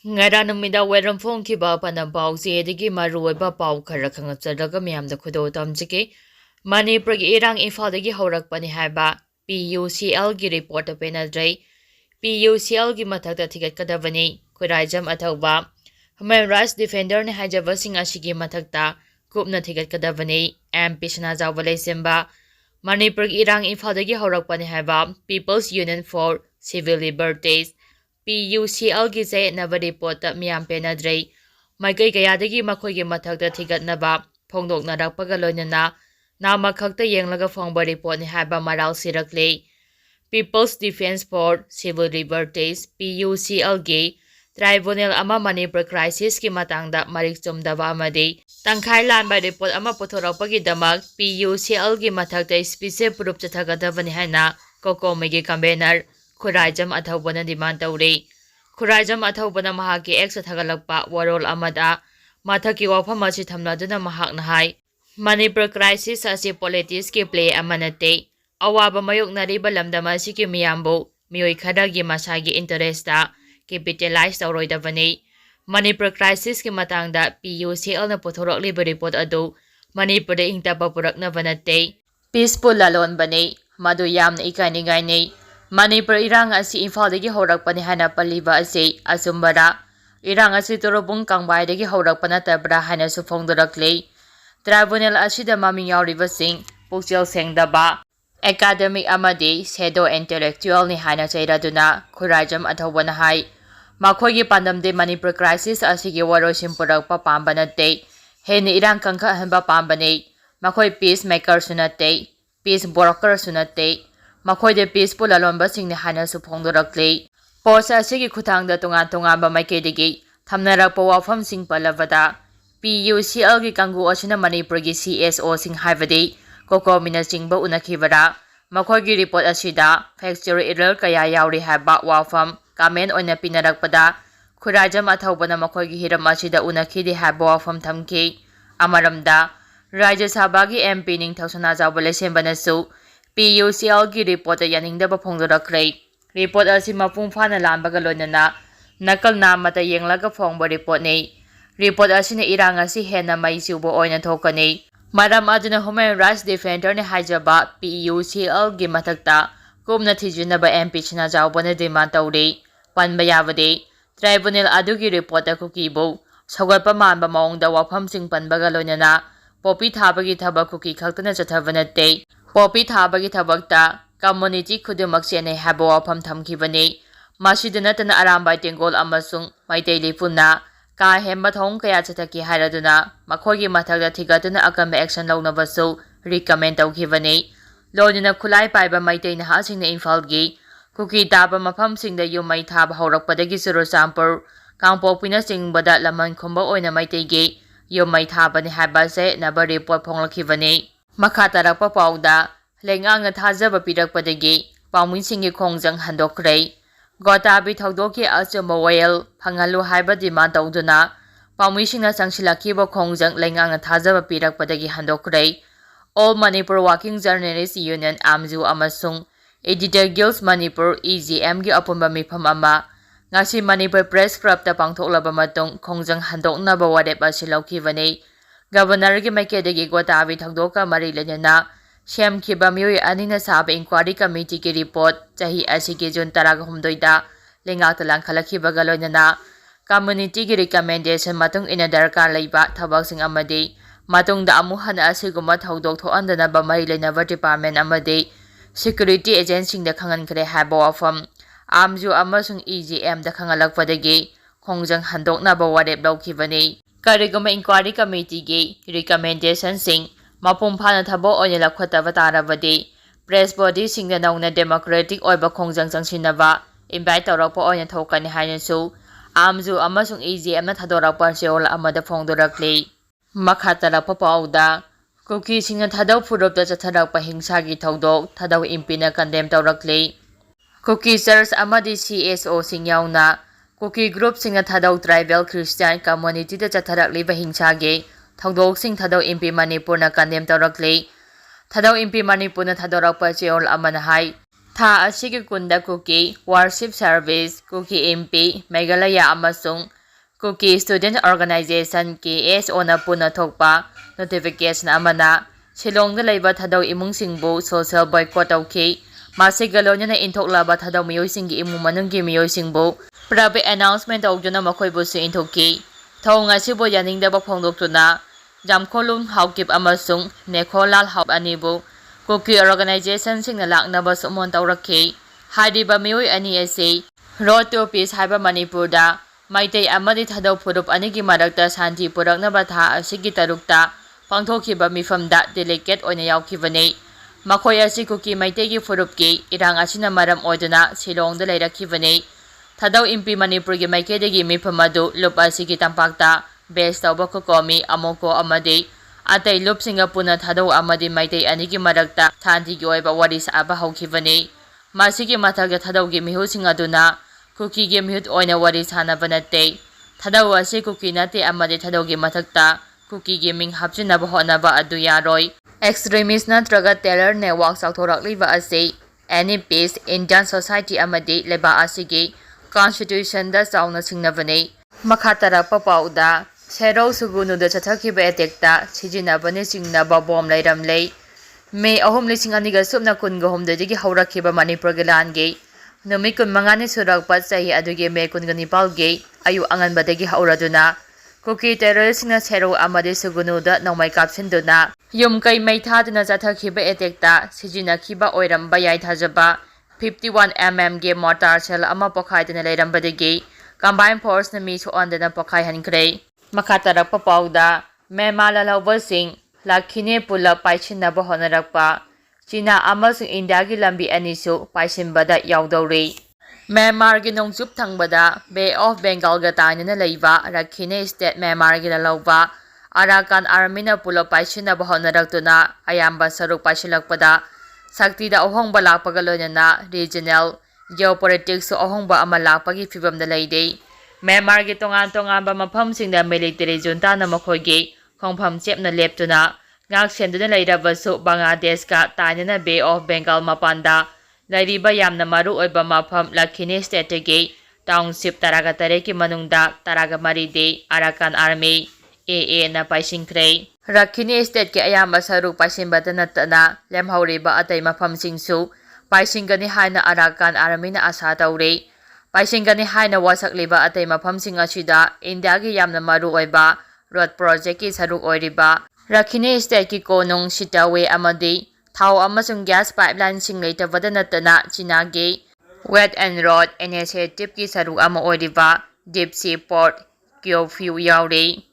Ngara numida weram phone ki ba panam pau se de gi maru ba pau khara khanga chadaga myam da khudo tam jike Manipur gi irang Imphal de gi horak pani haiba PUCL gi report apena drai PUCL gi mathak da thigat kadavani khuraijam athauba Human Rights Defender ne hajaba sing ashigi mathak ta kupna thigat kadavani MP Shana Zawale Simba Manipur gi irang Imphal de gi horak pani haiba People's Union for Civil Liberties PUCL gi se nava report ta miyam penadrei maikai kayadagi makhoigi mathakta thigatnaba phongdoknarakpaga loinana nama khakta yenglaga phongba report ni haba maral sirakle People's Defense for Civil Liberties PUCL gi Tribunal ama Manipur crisis ki matangda marik chumdaba amadi tangkhai lanba report ama pothorakpagi damak PUCL gi mathakta specific phurup chathagadabani haina kokomegi convener Khuraijam Athaubana demand tawre Khuraijam Athaubana mahaki ex thagalakpa warol amada mathaki wafam asi thamladuna mahak nahai Manipur crisis asi politics ki play amanate awaba mayoknari balamdam asi ki miyambo miyoi khadagi masagi interesta capitalize tawroidabani Manipur crisis ki matangda PUCL na puthorokli report adu Manipur de ingtapa purakna banate peaceful lalon bane madu yamna ikaningai nei Manipur irang asi Imphal dagi horakpani hana paliba asi asumbara irang asi torobung kangbai dagi horakpana tabra hana su phongdorakle Tribunal asida maming yauriba sing pukchel sengdaba academic amadi shadow intellectual ni hana chairaduna Khuraijam Athaubana hai makhoigi pandamde Manipur crisis asigi warosim purakpa pambanate heni irang kangkha hanba pambane makhoi peacemaker sunate peace broker sunate Makhoide peaceful alomba singni hana su phongdorakle post asigi khuthangda tunga ba maikedige thamnarakpa wafam sing palavada PUCL gi kangu asina Manipur gi CSO sing haibade kokomina singba unakhibara makhoigi report asida factual error kaya yauri haba wafam comment oina pinarakpada Khuraijam Athaubana makhoigi hiram asida unakhidi haba wafam thamki amaramda Rajya Sabha gi MP Ningthau Zawale sembanasu PUCL gi report yaningdaba phongdorakre report asi mapung phana lambaga loinana nakal namata yenglaga phongba report nei report asina irang asi hena mai siubo oina thokani maram aduna Human Rights Defender ne hajaba PUCL gi mathakta kumna thijinaba MP China Zawbana demand tawre panba yabade tribunal adugi report Kuki bo sagalpa manba maungda wafam sing panbaga loinana popi thabagi thaba Kuki khaktana chathabanate Popi thabagi thabakta community khudumak sene haba wafam thamkhibani masidana tana arambai tengol amasung maitei lipuna ka hemba thong kaya chathaki hairaduna makhogi mathakda thigatuna akam action lawnabasu recommend tawkhibani lodina khulai paiba maitei naha singna Imphal gi Kuki taba mafam singda yumai thaba haurakpadagi Surusampur kangpokpina singbada laman khumba oina maitei gi yumai thabani haba se naba report phonglakhibani Makatarakpa pauda lengang thajaba pirakpadagi pawminsingi khongjang handokre gotabi thoudok achuma oil phangalu haiba demand tawduna pawmisingna sangsilakiba khongjang lengang thajaba pirakpadagi handokre All Manipur Working Journalists Union AMJU amasung Editor Guilds Manipur EGM gi apunba mifam ama ngasi Manipur Press Club ta pangthoklaba matung khongjang handoknaba warep asi laukibani Governor gi makedegi gotabi thoudokka mari lenana semkhiba miyoi anina saba inquiry committee ki report chahi asigi June 13 da lengakta langkhalakhiba galoinana community gi recommendation matung ina darkar leiba thabaksing amadi matungda amu hana asiguma thoudok thoandana ba mari lenaba department amadi security agency da khangan kre haba wafam AMJU amasung EGM da khangalakpadagi khongjang handokna ba warep laukhibani Kariguma inquiry committee gi recommendation sing mapum phana thabo oina lakhataba tarabadi press body singna nauna democratic oiba khongjang changsinaba invite tawrakpa oina thokani hainasu AMJU amasung EGM na thadorakpa seol amada phongdorakle makhatarapa pauda Kuki singna Thadou phurup da chatharakpa hingsa gi thoudok Thadou impina condemn tawrakle Kuki church amadi CSO sing yauna Kuki group singna Thadou tribal Christian community da chatharakliba hingsa ge thoudok sing Thadou MP Manipur na condemn tawrakle Thadou MP Manipur na thadorakpa cheol amana hai Tha asigi kunda Kuki Worship Service Kuki MP Meghalaya amasung Kuki Student Organization KSO na puna thokpa notification amana Shillongda leiba Thadou imungsingbu social boycott tawki masigalonya na intoklaba Thadou miyoisinggi imung manunggi miyoisingbu private announcement tawduna makoibu su intokki thong asibu yaningdaba phongdoktuna jamkholung haukip amasung nekholal haup anibu Kuki organization singna laknaba sumon tawrakhi haidiba miyoi ani asi road to peace haiba Manipurda Maitei amadi Thadou phurup anigi marakta santi puraknaba tha asigi tarukta pangthokhiba mifamda delegate oina yaukibani makhoi asi Kuki maitegi phurupki irang asina maram oiduna Shillongda leirakibani Thadou MP Manipurgi maikedegi mifamadu lup asigi tampakta base tawba kokomi amoko amadi atai lupsinga puna Thadou amadi maitei anigi marakta thandigi oiba wari saba haukibani masigi mathagda Thadougi mihusing aduna Kuki gi mihut oina wari sanaba natte Thadou asi Kuki nate amadi Thadougi mathakta Kuki gi ming hapchinaba honaba adu yaroi extremist natraga terror network sauthorakliba asi any peace Indian society amadi leba asigi constitution da sauna singnabani makhatara papauda Serou sugunu da chathakiba etekta sijinabani singnaba bom leiramlei May ahom lising aniga subna kunga homdagi haurakhiba Manipurgi langi Numit kun mangani surakpa sahi adugi May kunga nipalgi ayu anganbadagi hauraduna Kuki terroristina Serou amadi sugunuda nongmai kapsinduna yum kai mai thaduna chathakiba etekta sijinakhiba oiramba yai thajaba 51mm ge mortar shell ama pokhaidana leirambadagi combined force na mi soandana pokhai hankre makatarakpa pauda memala lawbasing lakhine pula paichinaba honarakpa China amasung India gi Lambi anisu paisinbada yaudori Myanmar gi nongchup thangbada Bay of Bengal ga tainana leiba Rakhine State Myanmar gi lawba Arakan Army na pula paisinaba honaraktuna ayamba saruk paisilakpada Sakti da ohongba lakpaga loinana regional geopolitics su ohongba ama lakpagi fibamda leide Myanmar gi tongan-tonganba mafamsingda military junta na makhoigi khongpham chepna leptuna ngak senduna leirabasu Bangladesh ka tainana Bay of Bengal mapanda lairiba yamna maru oiba mafam Lakhine State gi township taragatare ki manungda taragamari de Arakan Army AA na paisingkre Rakhine State ki ayamba saruk paisinbada natana lemhauriba atai mafamsingsu paisingani haina Arakan Army na asa taure paisingani haina wasakliba atai mafamsing asida India gi yamna maru oiba road project ki saruk oiriba Rakhine State ki konung sitawe amadi thau amasung gas pipeline sing leitabada natana China gi wet and road initiative ki saruk ama oiriba deep sea port Kyofu yauri